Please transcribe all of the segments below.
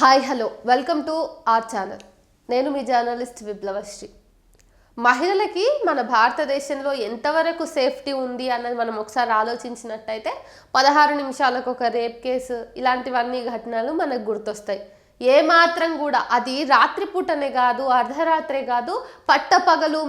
Hi hello welcome to our channel. నేను మీ journalist విప్లవశ్రీ. మహిళలకి మన భారతదేశంలో ఎంతవరకు సేఫ్టీ ఉంది అన్నది మనం ఒకసారి ఆలోచించినట్టయితే 16 నిమిషాలకు ఒక రేప్ కేసు ఇలాంటివన్నీ ఘటనలు మనకు గుర్తొస్తాయి. ఏ మాత్రం కూడా అది రాత్రిపూటనే కాదు, అర్ధరాత్రే కాదు, పట్టపగలు,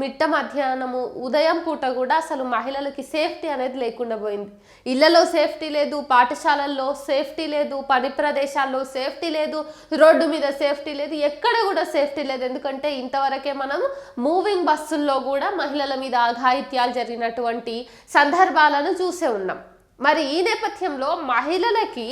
మిట్ట మధ్యాహ్నము, ఉదయం పూట కూడా అసలు మహిళలకి సేఫ్టీ అనేది లేకుండా పోయింది. ఇళ్లలో సేఫ్టీ లేదు, పాఠశాలల్లో సేఫ్టీ లేదు, పని ప్రదేశాల్లో సేఫ్టీ లేదు, రోడ్డు మీద సేఫ్టీ లేదు, ఎక్కడ కూడా సేఫ్టీ లేదు. ఎందుకంటే ఇంతవరకే మనం మూవింగ్ బస్సుల్లో కూడా మహిళల మీద అఘాయిత్యాలు జరిగినటువంటి సందర్భాలను చూసే ఉన్నాం. మరి ఈ నేపథ్యంలో మహిళలకి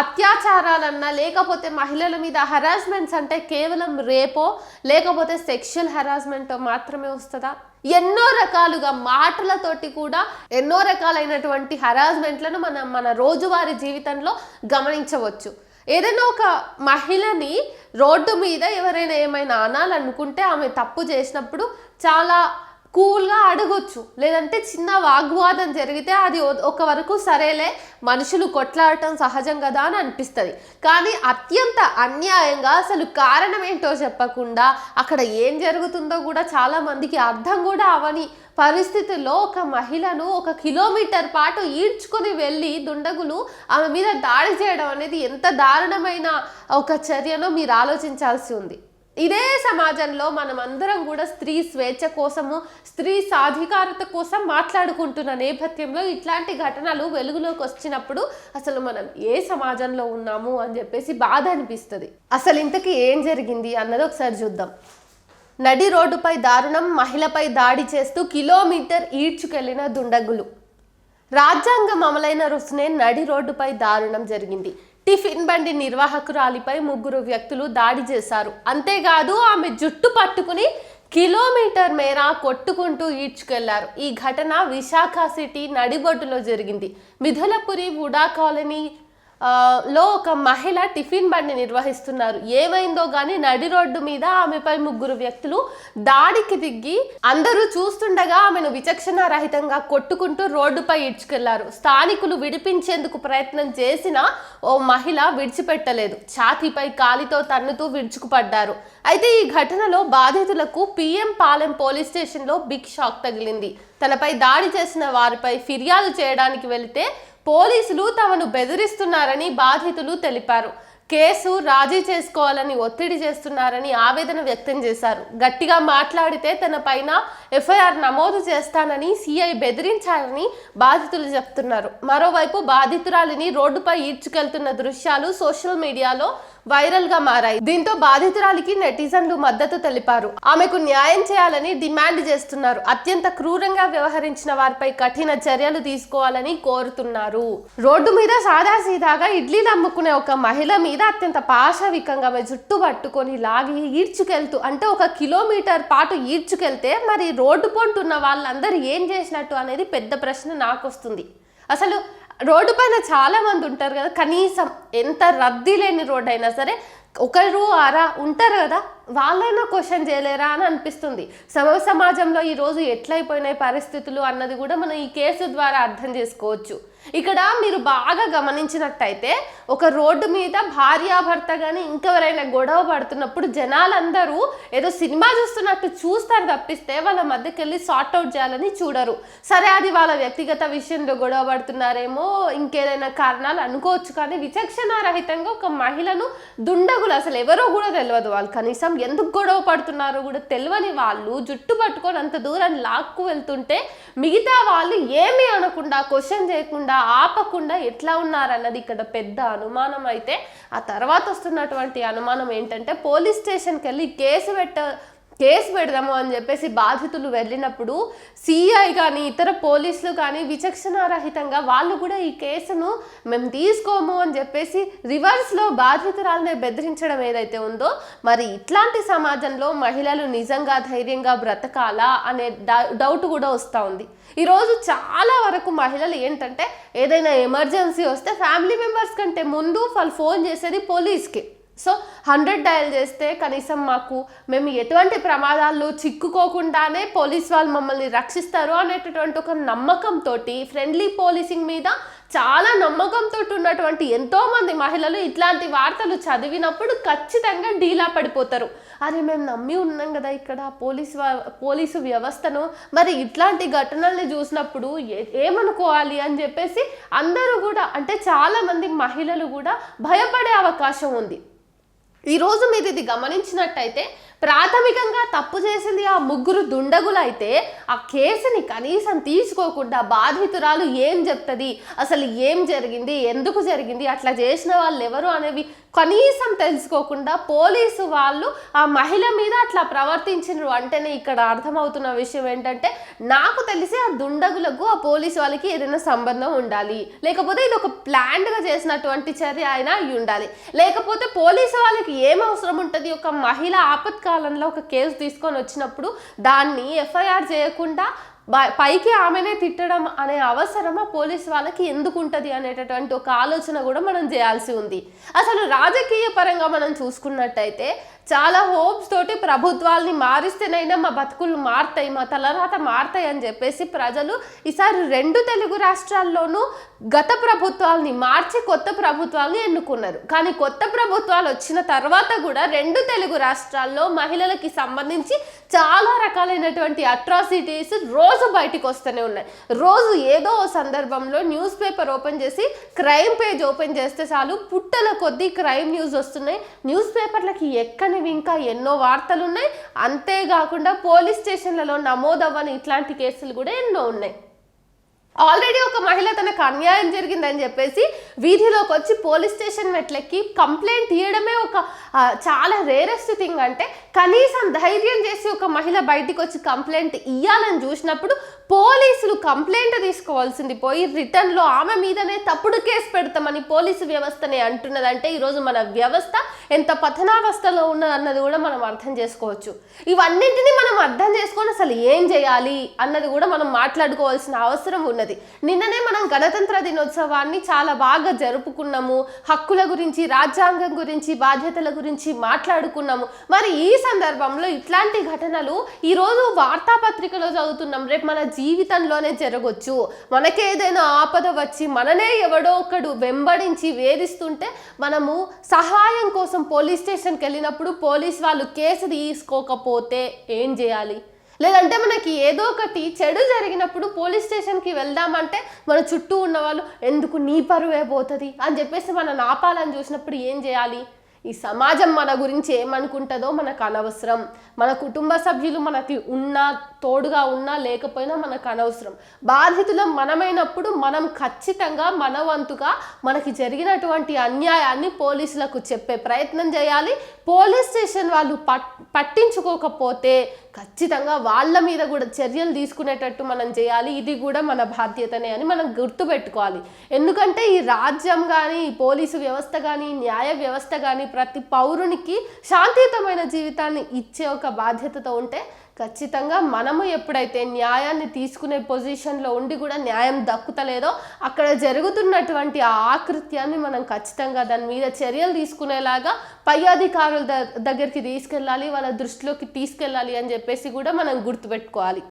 అత్యాచారాలన్నా లేకపోతే మహిళల మీద హరాస్మెంట్స్ అంటే కేవలం రేపో లేకపోతే సెక్షువల్ హరాస్మెంటో మాత్రమే వస్తుందా? ఎన్నో రకాలుగా మాటలతోటి కూడా ఎన్నో రకాలైనటువంటి హరాస్మెంట్లను మన రోజువారీ జీవితంలో గమనించవచ్చు. ఏదైనా ఒక మహిళని రోడ్డు మీద ఎవరైనా ఏమైనా అనాలనుకుంటే ఆమె తప్పు చేసినప్పుడు చాలా కూల్గా అడగొచ్చు, లేదంటే చిన్న వాగ్వాదం జరిగితే అది ఒక వరకు సరేలే, మనుషులు కొట్లాడటం సహజం కదా అని అనిపిస్తుంది. కానీ అత్యంత అన్యాయంగా అసలు కారణం ఏంటో చెప్పకుండా అక్కడ ఏం జరుగుతుందో కూడా చాలా మందికి అర్థం కూడా అవని పరిస్థితుల్లో ఒక మహిళను 1 కిలోమీటర్ పాటు ఈడ్చుకొని వెళ్ళి దుండగులు ఆమె మీద దాడి చేయడం అనేది ఎంత దారుణమైన ఒక చర్యనో మీరు ఆలోచించాల్సి ఉంది. ఇదే సమాజంలో మనమందరం కూడా స్త్రీ స్వేచ్ఛ కోసము, స్త్రీ సాధికారత కోసం మాట్లాడుకుంటున్న నేపథ్యంలో ఇట్లాంటి ఘటనలు వెలుగులోకి వచ్చినప్పుడు అసలు మనం ఏ సమాజంలో ఉన్నాము అని చెప్పేసి బాధ అనిపిస్తుంది. అసలు ఇంతకీ ఏం జరిగింది అన్నది ఒకసారి చూద్దాం. నడి రోడ్డుపై దారుణం, మహిళపై దాడి చేస్తూ కిలోమీటర్ ఈడ్చుకెళ్లిన దుండగులు. రాజ్యాంగం అమలైన రుసునే నడి రోడ్డుపై దారుణం జరిగింది. టిఫిన్ బండి నిర్వాహకురాలిపై 3 వ్యక్తులు దాడి చేశారు. అంతేకాదు ఆమె జుట్టు పట్టుకుని కిలోమీటర్ మేర కొట్టుకుంటూ ఈడ్చుకెళ్లారు. ఈ ఘటన విశాఖ సిటీ నడిబొడ్డులో జరిగింది. మిథులపురి వుడా కాలనీ లో ఒక మహిళ టిఫిన్ బండి నిర్వహిస్తున్నారు. ఏమైందో కానీ నడి రోడ్డు మీద ఆమెపై 3 వ్యక్తులు దాడికి దిగి అందరూ చూస్తుండగా ఆమెను విచక్షణ రహితంగా కొట్టుకుంటూ రోడ్డుపై ఈడ్చుకెళ్లారు. స్థానికులు విడిపించేందుకు ప్రయత్నం చేసినా ఓ మహిళ విడిచిపెట్టలేదు. ఛాతీపై కాలితో తన్నుతూ విరుచుకుపడ్డారు. అయితే ఈ ఘటనలో బాధితులకు PM పాలెం పోలీస్ స్టేషన్లో బిగ్ షాక్ తగిలింది. తనపై దాడి చేసిన వారిపై ఫిర్యాదు చేయడానికి వెళితే పోలీసులు తమను బెదిరిస్తున్నారని బాధితులు తెలిపారు. కేసు రాజీ చేసుకోవాలని ఒత్తిడి చేస్తున్నారని ఆవేదన వ్యక్తం చేశారు. గట్టిగా మాట్లాడితే తన పైన FIR నమోదు చేస్తానని CI బెదిరించారని బాధితులు చెప్తున్నారు. మరోవైపు బాధితురాలిని రోడ్డుపై ఈడ్చుకెళ్తున్న దృశ్యాలు సోషల్ మీడియాలో వైరల్ గా మారాయి. దీంతో బాధితురాలికి నెటిజన్లు మద్దతు తెలిపారు. ఆమెకు న్యాయం చేయాలని డిమాండ్ చేస్తున్నారు. అత్యంత క్రూరంగా వ్యవహరించిన వారిపై కఠిన చర్యలు తీసుకోవాలని కోరుతున్నారు. రోడ్డు మీద సాదాసీదాగా ఇడ్లీలు అమ్ముకునే ఒక మహిళ మీద అత్యంత పాశవికంగా ఆమె జుట్టు పట్టుకొని లాగి ఈడ్చుకెళ్తూ, అంటే 1 కిలోమీటర్ పాటు ఈడ్చుకెళ్తే మరి రోడ్డు పొంటున్న వాళ్ళందరూ ఏం చేసినట్టు అనేది పెద్ద ప్రశ్న నాకు వస్తుంది. అసలు రోడ్డు పైన చాలా మంది ఉంటారు కదా, కనీసం ఎంత రద్దీ లేని రోడ్డు అయినా సరే ఒకరు ఉంటారు కదా, వాళ్ళైనా క్వశ్చన్ చేయలేరా అని అనిపిస్తుంది. సమాజంలో ఈరోజు ఎట్లయిపోయినాయి పరిస్థితులు అన్నది కూడా మనం ఈ కేసు ద్వారా అర్థం చేసుకోవచ్చు. ఇక్కడ మీరు బాగా గమనించినట్టయితే ఒక రోడ్డు మీద భార్యాభర్త కానీ ఇంకెవరైనా గొడవ పడుతున్నప్పుడు జనాలందరూ ఏదో సినిమా చూస్తున్నట్టు చూస్తారు తప్పిస్తే వాళ్ళ మధ్యకి వెళ్ళి సార్ట్అవుట్ చేయాలని చూడరు. సరే, అది వాళ్ళ వ్యక్తిగత విషయంలో గొడవ పడుతున్నారేమో, ఇంకేదైనా కారణాలు అనుకోవచ్చు. కానీ విచక్షణారహితంగా ఒక మహిళను దుండగులు, అసలు ఎవరో కూడా తెలియదు, వాళ్ళు కనీసం ఎందుకు గొడవ పడుతున్నారో కూడా తెలియని వాళ్ళు జుట్టు పట్టుకొని అంత దూరం లాక్కు వెళ్తుంటే మిగతా వాళ్ళు ఏమీ అనకుండా, క్వశ్చన్ చేయకుండా, ఆపకుండా ఎట్లా ఉన్నారన్నది ఇక్కడ పెద్ద అనుమానం. అయితే ఆ తర్వాత వస్తున్నటువంటి అనుమానం ఏంటంటే పోలీస్ స్టేషన్కి వెళ్ళి కేసు పెడదాము అని చెప్పేసి బాధితులు వెళ్ళినప్పుడు CI కానీ ఇతర పోలీసులు కానీ విచక్షణారహితంగా వాళ్ళు కూడా ఈ కేసును మేము తీసుకోము అని చెప్పేసి రివర్స్లో బాధితురాలనే బెదిరించడం ఏదైతే ఉందో, మరి ఇట్లాంటి సమాజంలో మహిళలు నిజంగా ధైర్యంగా బ్రతకాలా అనే డౌట్ కూడా వస్తూ ఉంది. ఈరోజు చాలా వరకు మహిళలు ఏంటంటే ఏదైనా ఎమర్జెన్సీ వస్తే ఫ్యామిలీ మెంబర్స్ కంటే ముందు వాళ్ళు ఫోన్ చేసేది పోలీస్కి. సో 100 డయల్ చేస్తే కనీసం మేము ఎటువంటి ప్రమాదాల్లో చిక్కుకోకుండానే పోలీస్ వాళ్ళు మమ్మల్ని రక్షిస్తారు అనేటటువంటి ఒక నమ్మకంతో, ఫ్రెండ్లీ పోలీసింగ్ మీద చాలా నమ్మకంతో ఉన్నటువంటి ఎంతోమంది మహిళలు ఇట్లాంటి వార్తలు చదివినప్పుడు ఖచ్చితంగా డీలా పడిపోతారు. అరే మేము నమ్మి ఉన్నాం కదా ఇక్కడ పోలీసు వ్యవస్థను, మరి ఇట్లాంటి ఘటనల్ని చూసినప్పుడు ఏమనుకోవాలి అని చెప్పేసి అందరూ కూడా, అంటే చాలామంది మహిళలు కూడా భయపడే అవకాశం ఉంది. ఈరోజు మీరు ఇది గమనించినట్టయితే ప్రాథమికంగా తప్పు చేసింది ఆ 3 దుండగులు అయితే ఆ కేసుని కనీసం తీసుకోకుండా బాధితురాలు ఏం చెప్తుంది, అసలు ఏం జరిగింది, ఎందుకు జరిగింది, అట్లా చేసిన వాళ్ళు ఎవరు అనేవి కనీసం తెలుసుకోకుండా పోలీసు వాళ్ళు ఆ మహిళ మీద అట్లా ప్రవర్తించినారు అంటేనే ఇక్కడ అర్థమవుతున్న విషయం ఏంటంటే, నాకు తెలిసి ఆ దుండగులకు ఆ పోలీసు వాళ్ళకి ఏదైనా సంబంధం ఉండాలి, లేకపోతే ఇది ఒక ప్లాన్డ్గా చేసినటువంటి చర్య అయినా అయి ఉండాలి. లేకపోతే పోలీసు వాళ్ళకి ఏం అవసరం ఉంటుంది, ఒక మహిళ ఆపత్కాలంలో ఒక కేసు తీసుకొని వచ్చినప్పుడు దాన్ని ఎఫ్ఐఆర్ చేయకుండా పైకి ఆమెనే తిట్టడం అనే అవసరమా పోలీసు వాళ్ళకి ఎందుకు ఉంటుంది అనేటటువంటి ఒక ఆలోచన కూడా మనం చేయాల్సి ఉంది. అసలు రాజకీయ పరంగా మనం చూసుకున్నట్టయితే చాలా హోప్స్ తోటి ప్రభుత్వాల్ని మారిస్తేనైనా మా బతుకులు మారుతాయి, మా తలరాత మారుతాయి అని చెప్పేసి ప్రజలు ఈసారి 2 తెలుగు రాష్ట్రాల్లోనూ గత ప్రభుత్వాల్ని మార్చి కొత్త ప్రభుత్వాల్ని ఎన్నుకున్నారు. కానీ కొత్త ప్రభుత్వాలు వచ్చిన తర్వాత కూడా 2 తెలుగు రాష్ట్రాల్లో మహిళలకి సంబంధించి చాలా రకాలైనటువంటి అట్రాసిటీస్ రోజు బయటికి వస్తూనే ఉన్నాయి. రోజు ఏదో సందర్భంలో న్యూస్ పేపర్ ఓపెన్ చేసి క్రైమ్ పేజ్ ఓపెన్ చేస్తే చాలు పుట్టల కొద్దీ క్రైమ్ న్యూస్ వస్తున్నాయి. న్యూస్ పేపర్లకి ఎక్కనివి ఇంకా ఎన్నో వార్తలు ఉన్నాయి. అంతేకాకుండా పోలీస్ స్టేషన్లలో నమోదవ్వని ఇట్లాంటి కేసులు కూడా ఎన్నో ఉన్నాయి. ఆల్రెడీ ఒక మహిళ తనకు అన్యాయం జరిగిందని చెప్పేసి వీధిలోకి వచ్చి పోలీస్ స్టేషన్ మెట్లెక్కి కంప్లైంట్ ఇవ్వడమే ఒక చాలా రేరెస్ట్ థింగ్. అంటే కనీసం ధైర్యం చేసి ఒక మహిళ బయటికి వచ్చి కంప్లైంట్ ఇవ్వాలని చూసినప్పుడు పోలీసులు కంప్లైంట్ తీసుకోవాల్సింది పోయి రిటర్న్లో ఆమె మీదనే తప్పుడు కేసు పెడతామని పోలీసు వ్యవస్థనే అంటున్నదంటే ఈరోజు మన వ్యవస్థ ఎంత పతనావస్థలో ఉన్నదన్నది కూడా మనం అర్థం చేసుకోవచ్చు. ఇవన్నింటినీ మనం అర్థం చేసుకొని అసలు ఏం చేయాలి అన్నది కూడా మనం మాట్లాడుకోవాల్సిన అవసరం ఉన్నది. నిన్ననే మనం గణతంత్ర దినోత్సవాన్ని చాలా బాగా జరుపుకున్నాము. హక్కుల గురించి, రాజ్యాంగం గురించి, బాధ్యతల గురించి మాట్లాడుకున్నాము. మరి ఈ సందర్భంలో ఇట్లాంటి ఘటనలు ఈరోజు వార్తాపత్రికలో చదువుతున్నాం, రేపు మన జీవితంలోనే జరగవచ్చు. మనకేదైనా ఆపద వచ్చి మననే ఎవడో ఒకడు వెంబడించి వేధిస్తుంటే మనము సహాయం కోసం పోలీస్ స్టేషన్కి వెళ్ళినప్పుడు పోలీస్ వాళ్ళు కేసు తీసుకోకపోతే ఏం చేయాలి? లేదంటే మనకి ఏదో ఒకటి చెడు జరిగినప్పుడు పోలీస్ స్టేషన్కి వెళ్దామంటే మన చుట్టూ ఉన్న వాళ్ళు ఎందుకు నీ పరువే పోతుంది అని చెప్పేసి మనం ఆపాలని చూసినప్పుడు ఏం చేయాలి? ఈ సమాజం మన గురించి ఏమనుకుంటుందో మనకు అనవసరం. మన కుటుంబ సభ్యులు మనకి తోడుగా ఉన్నా లేకపోయినా మనకు అనవసరం. బాధితులం మనమైనప్పుడు మనం ఖచ్చితంగా మన వంతుగా మనకి జరిగినటువంటి అన్యాయాన్ని పోలీసులకు చెప్పే ప్రయత్నం చేయాలి. పోలీస్ స్టేషన్ వాళ్ళు పట్టించుకోకపోతే ఖచ్చితంగా వాళ్ళ మీద కూడా చర్యలు తీసుకునేటట్టు మనం చేయాలి. ఇది కూడా మన బాధ్యతనే అని మనం గుర్తుపెట్టుకోవాలి. ఎందుకంటే ఈ రాజ్యం కానీ, ఈ పోలీసు వ్యవస్థ కానీ, న్యాయ వ్యవస్థ కానీ ప్రతి పౌరునికి శాంతియుతమైన జీవితాన్ని ఇచ్చే ఒక బాధ్యతతో ఉంటే ఖచ్చితంగా మనము ఎప్పుడైతే న్యాయాన్ని తీసుకునే పొజిషన్లో ఉండి కూడా న్యాయం దక్కుతలేదో అక్కడ జరుగుతున్నటువంటి ఆ ఆకృత్యాన్ని మనం ఖచ్చితంగా దాని మీద చర్యలు తీసుకునేలాగా పై అధికారుల దగ్గరికి తీసుకెళ్ళాలి, వాళ్ళ దృష్టిలోకి తీసుకెళ్ళాలి అని చెప్పేసి కూడా మనం గుర్తుపెట్టుకోవాలి.